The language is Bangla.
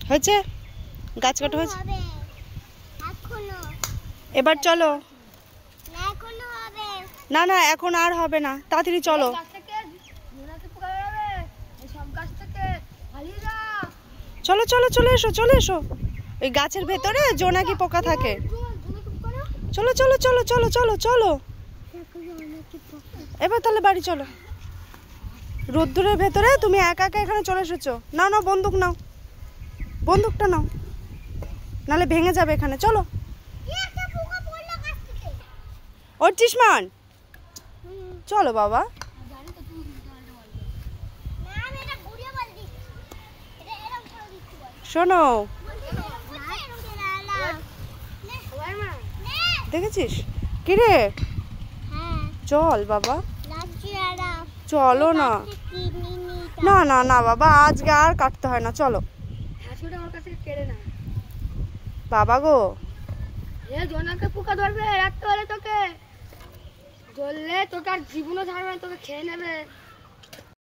হয়েছে, গাছ কাটা হয়েছে। এবার চলো। না না এখন আর হবে না, তাড়াতাড়ি চলো। চলো চলো চলে এসো, চলে এসো। ওই গাছের ভেতরে জোনাকি পোকা থাকে। চলো চলো চলো চলো চলো চলো। এবার তাহলে বাড়ি চলো। রোদ্দুরের ভেতরে তুমি একা একা এখানে চলে এসেছো। নাও নাও বন্দুক নাও, বন্দুকটা নাও, নাহলে ভেঙে যাবে এখানে। চলো। ওর চিসমান চলো বাবা। শোনো, দেখেছিস কি রে? চল বাবা, চলো না। না না না বাবা, আজকে আর কাটতে হয় না, চলো বাবা গো। জোনাকে পোকা ধরবে রাখতে হলে তোকে, ধরলে তোকে আর জীবনও ছাড়বে না, তোকে খেয়ে নেবে।